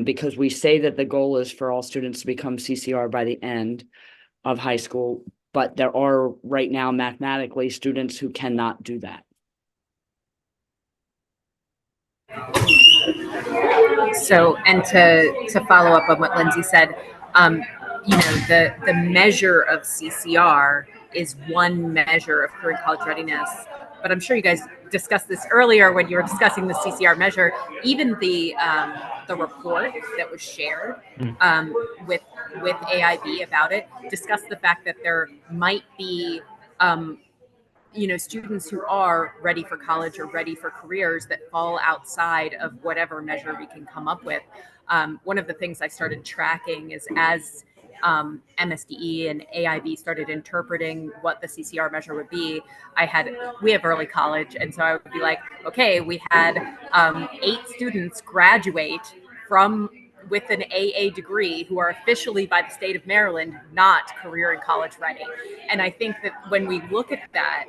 because we say that the goal is for all students to become CCR by the end of high school, but there are right now mathematically students who cannot do that. So, and to follow up on what Lindsay said, you know, the measure of CCR is one measure of career and college readiness, but I'm sure you guys discussed this earlier when you were discussing the CCR measure. Even the report that was shared with AIB about it discussed the fact that there might be you know, students who are ready for college or ready for careers that fall outside of whatever measure we can come up with. One of the things I started tracking is as MSDE and AIB started interpreting what the CCR measure would be, we have early college, and so I would be like, okay, we had 8 students graduate from with an AA degree who are officially by the state of Maryland not career and college ready. And I think that when we look at that,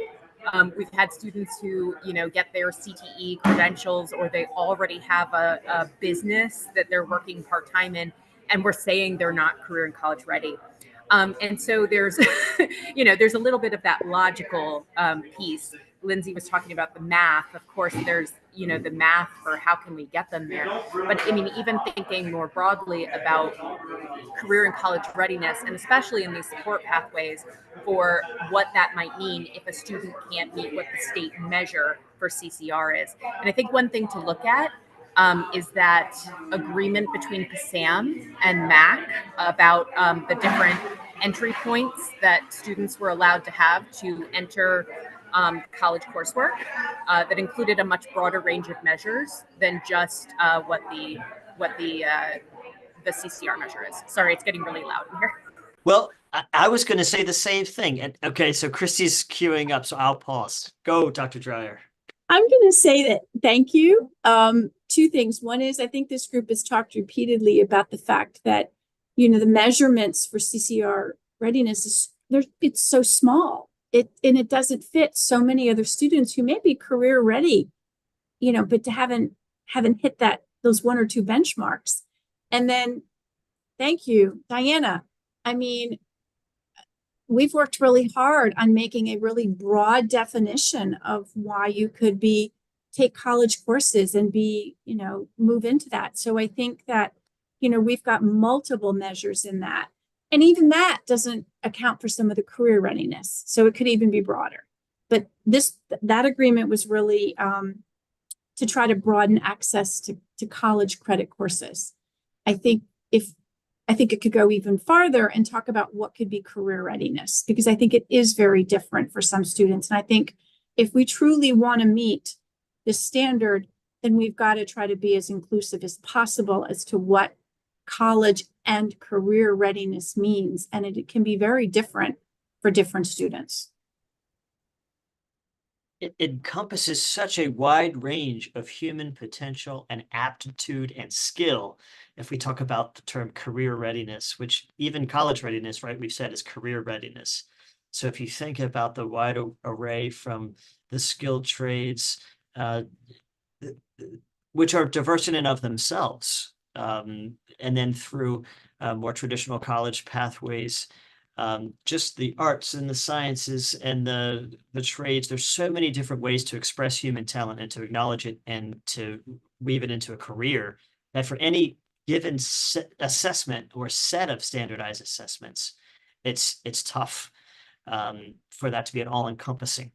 we've had students who, get their CTE credentials, or they already have a business that they're working part-time in, and we're saying they're not career and college ready. And so there's, there's a little bit of that logical piece. Lindsay was talking about the math. Of course, there's, the math for how can we get them there. But I mean, even thinking more broadly about career and college readiness, and especially in these support pathways, for what that might mean if a student can't meet what the state measure for CCR is. And I think one thing to look at is that agreement between PSAM and MAC about the different entry points that students were allowed to have to enter college coursework that included a much broader range of measures than just what the CCR measure is. Sorry, it's getting really loud in here. Well, I was going to say the same thing. And okay, so Christy's queuing up, so I'll pause. Go, Dr. Dreyer. I'm going to say that thank you. Two things. One is I think this group has talked repeatedly about the fact that, the measurements for CCR readiness it's so small. It doesn't fit so many other students who may be career ready, but haven't hit those one or two benchmarks. And then thank you, Diana. I mean, we've worked really hard on making a really broad definition of why you could take college courses and move into that. So I think that, we've got multiple measures in that. And even that doesn't account for some of the career readiness. So it could even be broader. But that agreement was really to try to broaden access to college credit courses. I think it could go even farther and talk about what could be career readiness, because I think it is very different for some students. And I think if we truly want to meet this standard, then we've got to try to be as inclusive as possible as to what college and career readiness means. And it can be very different for different students. It encompasses such a wide range of human potential and aptitude and skill. If we talk about the term career readiness, which even college readiness, right, we've said is career readiness. So if you think about the wide array from the skilled trades, which are diverse in and of themselves, and then through more traditional college pathways, just the arts and the sciences and the trades. There's so many different ways to express human talent and to acknowledge it and to weave it into a career, that for any given assessment or set of standardized assessments, it's tough for that to be an all-encompassing.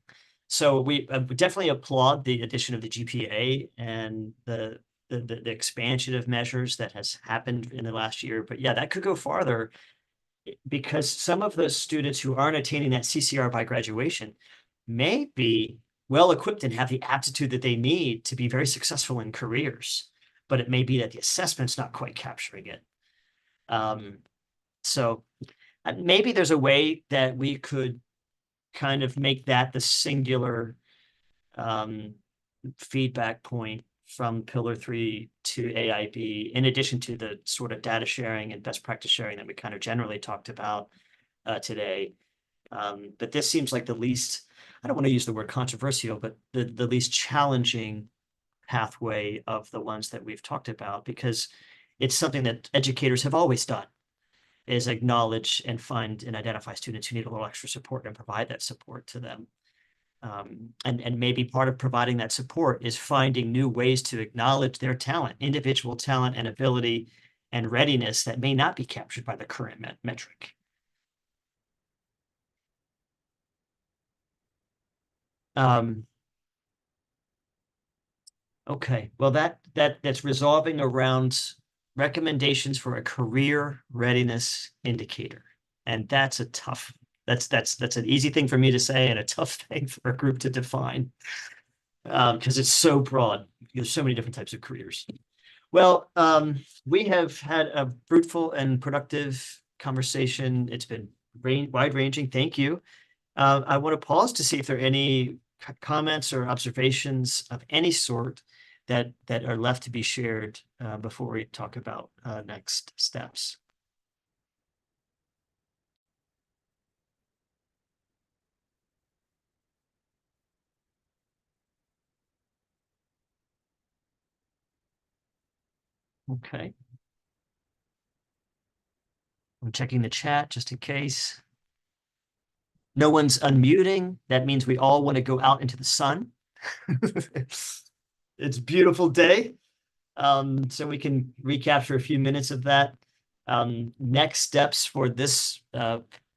So we definitely applaud the addition of the GPA and the expansion of measures that has happened in the last year. But yeah, that could go farther, because some of those students who aren't attaining that CCR by graduation may be well equipped and have the aptitude that they need to be very successful in careers, but it may be that the assessment's not quite capturing it. So maybe there's a way that we could kind of make that the singular feedback point from Pillar 3 to AIB, in addition to the sort of data sharing and best practice sharing that we kind of generally talked about today. But this seems like the least, I don't want to use the word controversial, but the least challenging pathway of the ones that we've talked about, because it's something that educators have always done, is acknowledge and find and identify students who need a little extra support and provide that support to them. And maybe part of providing that support is finding new ways to acknowledge their talent, individual talent and ability and readiness that may not be captured by the current metric. Okay, well, that's resolving around recommendations for a career readiness indicator. And that's a tough, that's an easy thing for me to say and a tough thing for a group to define, because it's so broad. There's so many different types of careers. Well, we have had a fruitful and productive conversation. It's been wide-ranging. Thank you. I want to pause to see if there are any comments or observations of any sort that are left to be shared before we talk about next steps? Okay. I'm checking the chat just in case. No one's unmuting. That means we all want to go out into the sun. It's a beautiful day. So we can recapture a few minutes of that. Next steps for this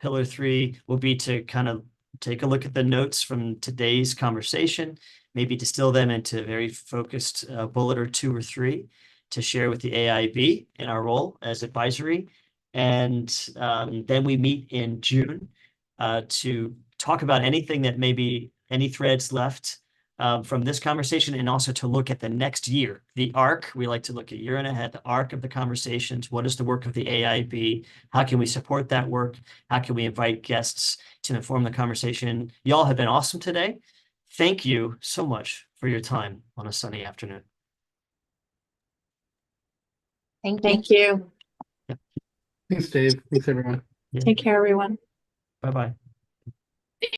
pillar 3 will be to kind of take a look at the notes from today's conversation, maybe distill them into a very focused bullet or 2 or 3 to share with the AIB in our role as advisory. And then we meet in June to talk about anything that maybe any threads left from this conversation, and also to look at the next year, the arc. We like to look a year and ahead, the arc of the conversations. What is the work of the AIB? How can we support that work? How can we invite guests to inform the conversation? Y'all have been awesome today. Thank you so much for your time on a sunny afternoon. Thank you. Thank you. Thanks, Dave. Thanks, everyone. Take care, everyone. Bye-bye.